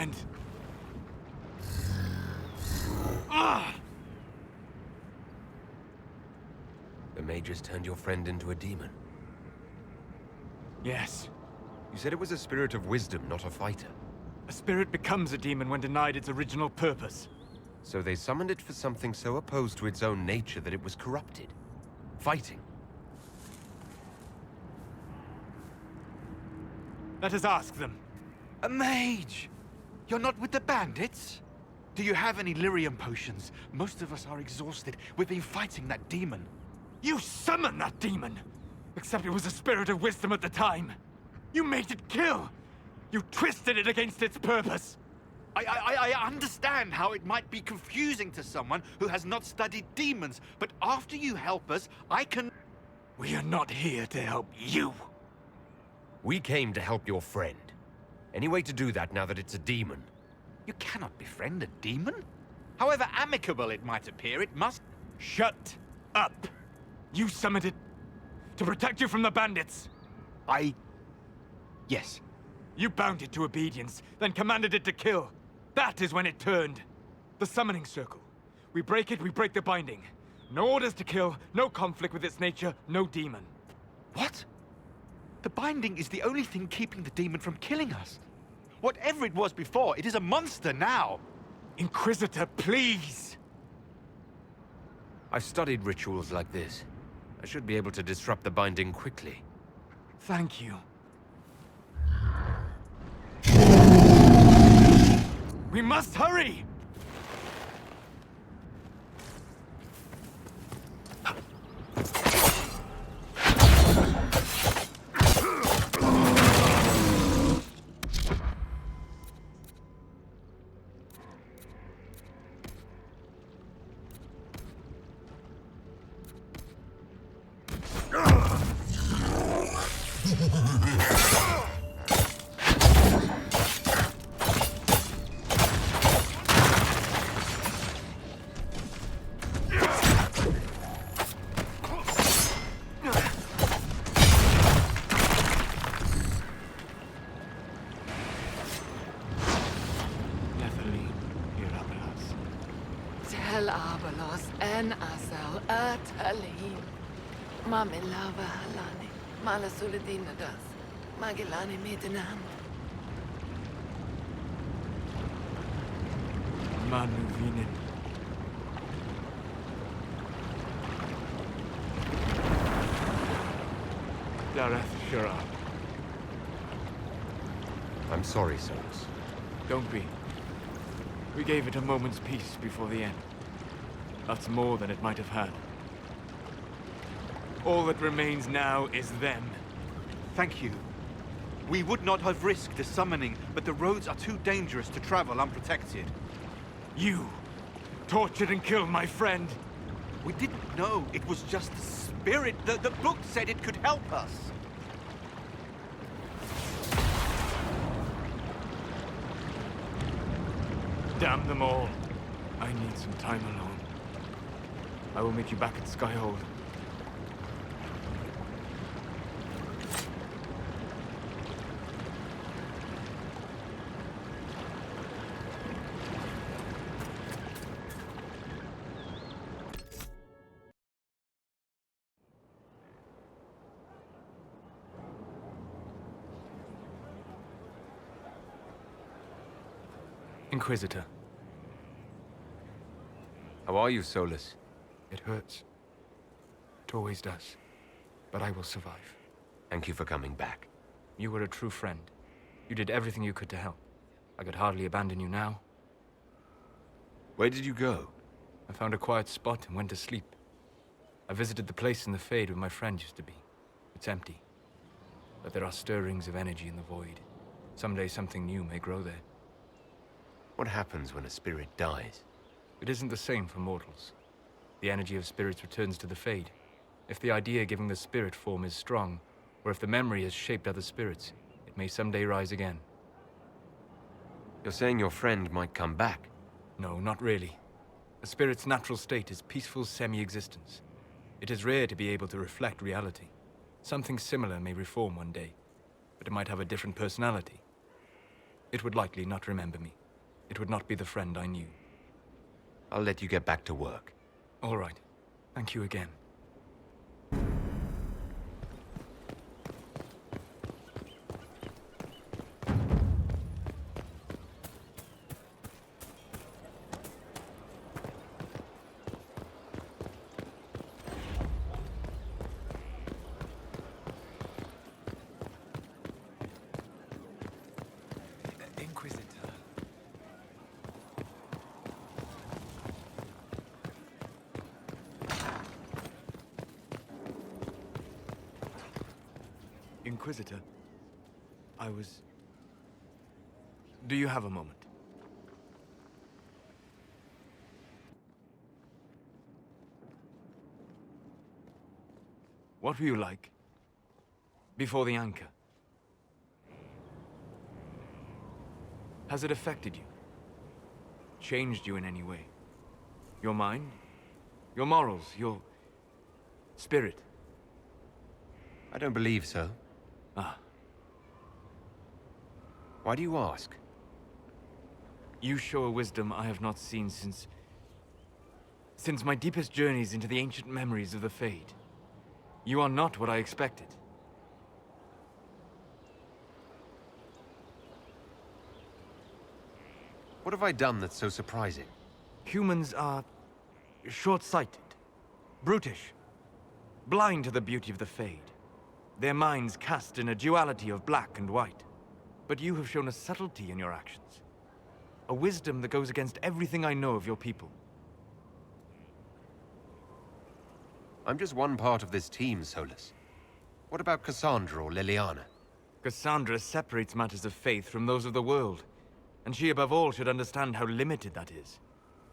And... Ah! The mages turned your friend into a demon. Yes. You said it was a spirit of wisdom, not a fighter. A spirit becomes a demon when denied its original purpose. So they summoned it for something so opposed to its own nature that it was corrupted. Fighting. Let us ask them. A mage! You're not with the bandits? Do you have any lyrium potions? Most of us are exhausted. We've been fighting that demon. You summoned that demon! Except it was a spirit of wisdom at the time. You made it kill! You twisted it against its purpose! I understand how it might be confusing to someone who has not studied demons, but after you help us, I can... We are not here to help you. We came to help your friend. Any way to do that now that it's a demon? You cannot befriend a demon? However amicable it might appear, it must... Shut up! You summoned it to protect you from the bandits. Yes. You bound it to obedience, then commanded it to kill. That is when it turned. The summoning circle. We break it, we break the binding. No orders to kill, no conflict with its nature, no demon. What? The binding is the only thing keeping the demon from killing us. Whatever it was before, it is a monster now. Inquisitor, please! I've studied rituals like this. I should be able to disrupt the binding quickly. Thank you. We must hurry! Abalos en asal atalin. Mamilava halani. Malasuladina das. Magilani medanam. Manuvinin. Dareth Shira. I'm sorry, Solus. Don't be. We gave it a moment's peace before the end. That's more than it might have had. All that remains now is them. Thank you. We would not have risked the summoning, but the roads are too dangerous to travel unprotected. You tortured and killed my friend. We didn't know it was just a spirit. The book said it could help us. Damn them all. I need some time alone. I will meet you back at Skyhold. Inquisitor. How are you, Solus? It hurts. It always does. But I will survive. Thank you for coming back. You were a true friend. You did everything you could to help. I could hardly abandon you now. Where did you go? I found a quiet spot and went to sleep. I visited the place in the Fade where my friend used to be. It's empty. But there are stirrings of energy in the void. Someday something new may grow there. What happens when a spirit dies? It isn't the same for mortals. The energy of spirits returns to the Fade. If the idea giving the spirit form is strong, or if the memory has shaped other spirits, it may someday rise again. You're saying your friend might come back? No, not really. A spirit's natural state is peaceful semi-existence. It is rare to be able to reflect reality. Something similar may reform one day, but it might have a different personality. It would likely not remember me. It would not be the friend I knew. I'll let you get back to work. All right. Thank you again. Inquisitor. Inquisitor, Do you have a moment? What were you like before the anchor? Has it affected you? Changed you in any way? Your mind? Your morals? Your spirit? I don't believe so. Ah. Why do you ask? You show a wisdom I have not seen since my deepest journeys into the ancient memories of the Fade. You are not what I expected. What have I done that's so surprising? Humans are short-sighted, brutish, blind to the beauty of the Fade. Their minds cast in a duality of black and white. But you have shown a subtlety in your actions. A wisdom that goes against everything I know of your people. I'm just one part of this team, Solus. What about Cassandra or Liliana? Cassandra separates matters of faith from those of the world. And she above all should understand how limited that is.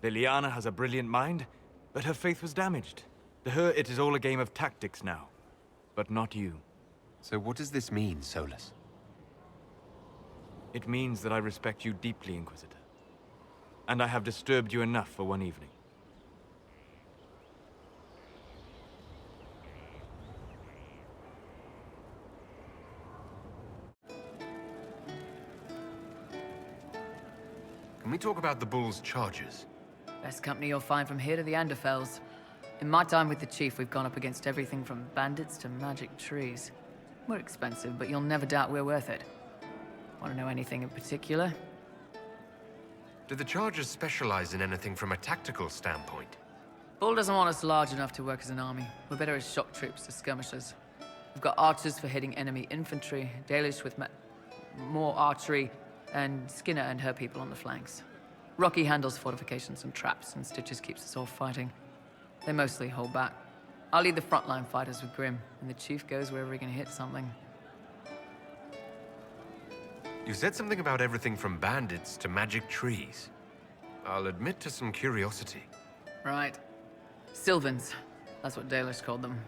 Liliana has a brilliant mind, but her faith was damaged. To her, it is all a game of tactics now. But not you. So what does this mean, Solus? It means that I respect you deeply, Inquisitor. And I have disturbed you enough for one evening. Can we talk about the Bull's charges? Best company you'll find from here to the Anderfells. In my time with the Chief, we've gone up against everything from bandits to magic trees. We're expensive, but you'll never doubt we're worth it. Want to know anything in particular? Do the charges specialize in anything from a tactical standpoint? Bull doesn't want us large enough to work as an army. We're better as shock troops to skirmishers. We've got archers for hitting enemy infantry, Dalish with more archery, and Skinner and her people on the flanks. Rocky handles fortifications and traps, and Stitches keeps us all fighting. They mostly hold back. I'll lead the frontline fighters with Grim, and the Chief goes wherever he can hit something. You said something about everything from bandits to magic trees. I'll admit to some curiosity. Right. Sylvans. That's what Dalish called them.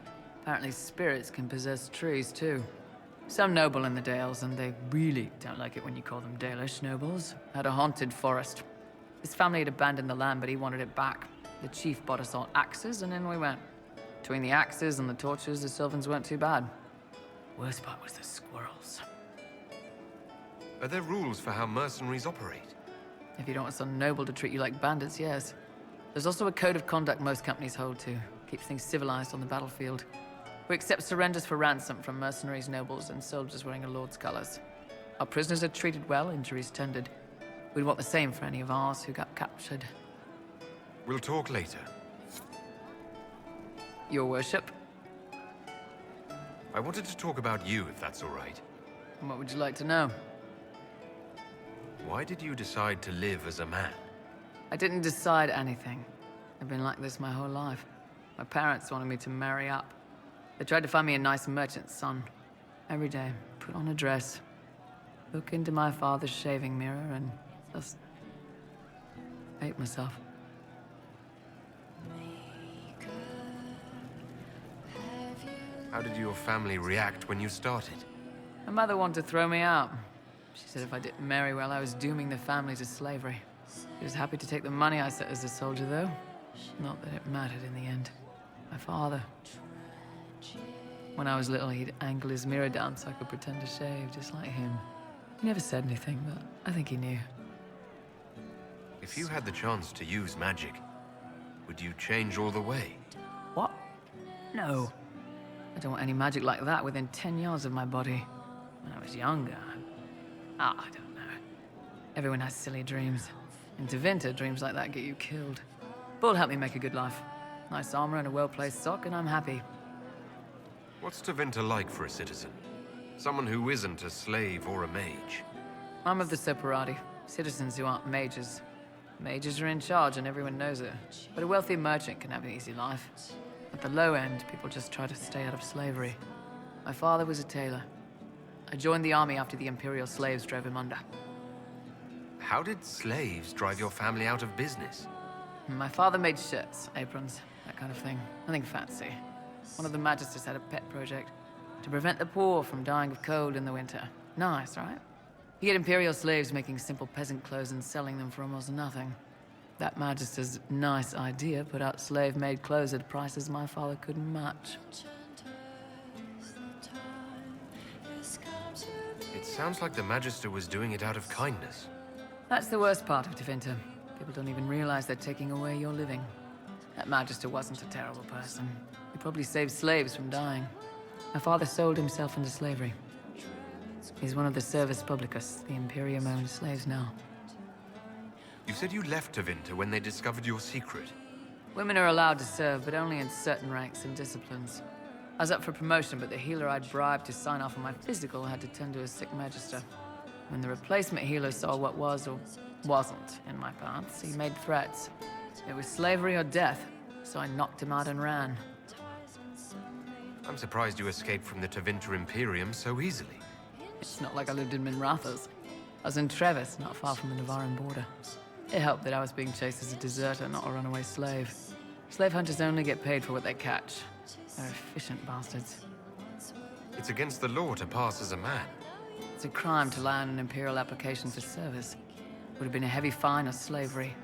Apparently spirits can possess trees, too. Some noble in the Dales, and they really don't like it when you call them Dalish nobles, had a haunted forest. His family had abandoned the land, but he wanted it back. The Chief bought us all axes, and in we went. Between the axes and the torches, the Sylvans weren't too bad. Worst part was the squirrels. Are there rules for how mercenaries operate? If you don't want some noble to treat you like bandits, yes. There's also a code of conduct most companies hold to. Keeps things civilized on the battlefield. We accept surrenders for ransom from mercenaries, nobles, and soldiers wearing a lord's colors. Our prisoners are treated well, injuries tended. We'd want the same for any of ours who got captured. We'll talk later. Your worship? I wanted to talk about you, if that's all right. What would you like to know? Why did you decide to live as a man? I didn't decide anything. I've been like this my whole life. My parents wanted me to marry up. They tried to find me a nice merchant's son. Every day, put on a dress, look into my father's shaving mirror, and just hate myself. How did your family react when you started? My mother wanted to throw me out. She said if I didn't marry well, I was dooming the family to slavery. She was happy to take the money I set as a soldier, though. Not that it mattered in the end. My father. When I was little, he'd angle his mirror down so I could pretend to shave, just like him. He never said anything, but I think he knew. If you had the chance to use magic, would you change all the way? What? No. I don't want any magic like that within 10 yards of my body. When I was younger, I don't know. Everyone has silly dreams. In Tevinter, dreams like that get you killed. Bull helped me make a good life. Nice armor and a well-placed sock, and I'm happy. What's Tevinter like for a citizen? Someone who isn't a slave or a mage. I'm of the Separati, citizens who aren't mages. Mages are in charge and everyone knows it. But a wealthy merchant can have an easy life. At the low end, people just try to stay out of slavery. My father was a tailor. I joined the army after the Imperial slaves drove him under. How did slaves drive your family out of business? My father made shirts, aprons, that kind of thing. Nothing fancy. One of the magisters had a pet project to prevent the poor from dying of cold in the winter. Nice, right? You get Imperial slaves making simple peasant clothes and selling them for almost nothing. That magister's nice idea put out slave-made clothes at prices my father couldn't match. It sounds like the Magister was doing it out of kindness. That's the worst part of Tevinter. People don't even realize they're taking away your living. That Magister wasn't a terrible person. He probably saved slaves from dying. My father sold himself into slavery. He's one of the Servus Publicus, the Imperium-owned slaves now. You said you left Tevinter when they discovered your secret. Women are allowed to serve, but only in certain ranks and disciplines. I was up for promotion, but the healer I'd bribed to sign off on my physical had to tend to a sick magister. When the replacement healer saw what was or wasn't in my paths, he made threats. It was slavery or death, so I knocked him out and ran. I'm surprised you escaped from the Tevinter Imperium so easily. It's not like I lived in Minrathous. I was in Trevis, not far from the Navaran border. It helped that I was being chased as a deserter, not a runaway slave. Slave hunters only get paid for what they catch. They're efficient bastards. It's against the law to pass as a man. It's a crime to lie on an imperial application for service. Would have been a heavy fine or slavery.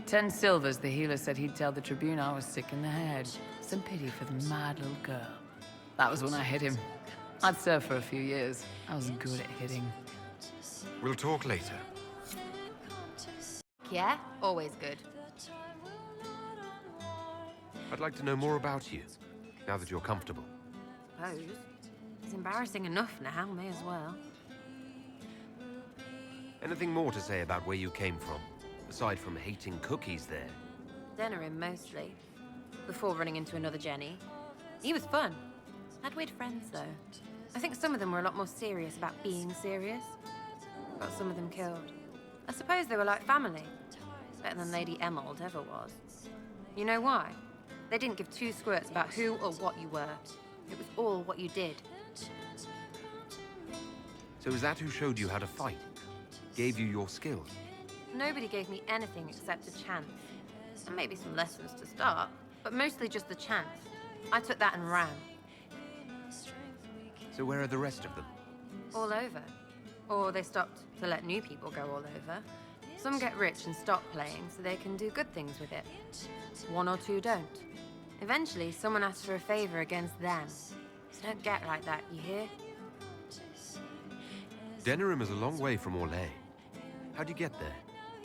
10 silvers, the healer said he'd tell the Tribune I was sick in the head. Some pity for the mad little girl. That was when I hit him. I'd served for a few years. I was good at hitting. We'll talk later. Yeah, always good. I'd like to know more about you, now that you're comfortable. Suppose. It's embarrassing enough now, may as well. Anything more to say about where you came from, aside from hating cookies there? Denerim, mostly. Before running into another Jenny. He was fun. Had weird friends, though. I think some of them were a lot more serious about being serious. Got some of them killed. I suppose they were like family. Better than Lady Emerald ever was. You know why? They didn't give two squirts about who or what you were. It was all what you did. So is that who showed you how to fight? Gave you your skills? Nobody gave me anything except a chance. And maybe some lessons to start, but mostly just the chance. I took that and ran. So where are the rest of them? All over. Or they stopped to let new people go all over. Some get rich and stop playing so they can do good things with it. One or two don't. Eventually, someone asks for a favor against them. So don't get like that, you hear? Denerim is a long way from Orlais. How'd you get there?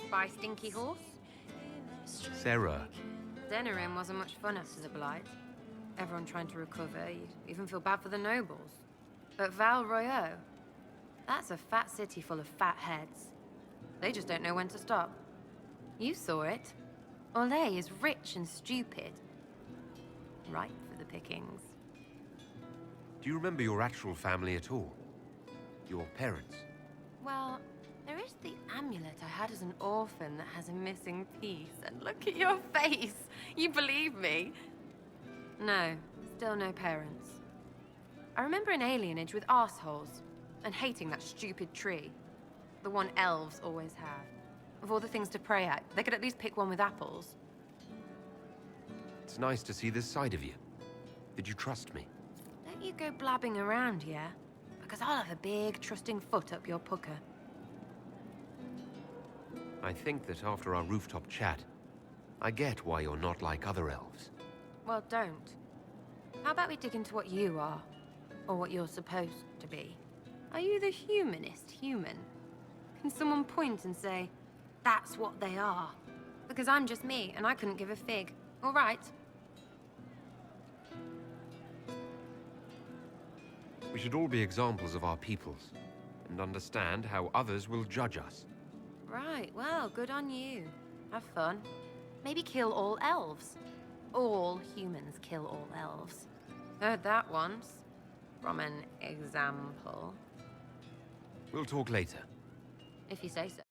By Stinky Horse? Sarah. Denerim wasn't much fun after the Blight. Everyone trying to recover, you'd even feel bad for the nobles. But Val Royeaux, that's a fat city full of fat heads. They just don't know when to stop. You saw it. Orlais is rich and stupid. Ripe for the pickings. Do you remember your actual family at all? Your parents? Well, there is the amulet I had as an orphan that has a missing piece. And look at your face. You believe me? No, still no parents. I remember an alienage with arseholes and hating that stupid tree. The one elves always have. Of all the things to pray at, they could at least pick one with apples. It's nice to see this side of you. Did you trust me? Don't you go blabbing around, yeah? Because I'll have a big, trusting foot up your pucker. I think that after our rooftop chat, I get why you're not like other elves. Well, don't. How about we dig into what you are? Or what you're supposed to be? Are you the humanist human? Can someone point and say, that's what they are? Because I'm just me, and I couldn't give a fig. All right. We should all be examples of our peoples, and understand how others will judge us. Right, well, good on you. Have fun. Maybe kill all elves. All humans kill all elves. Heard that once. From an example. We'll talk later. If you say so.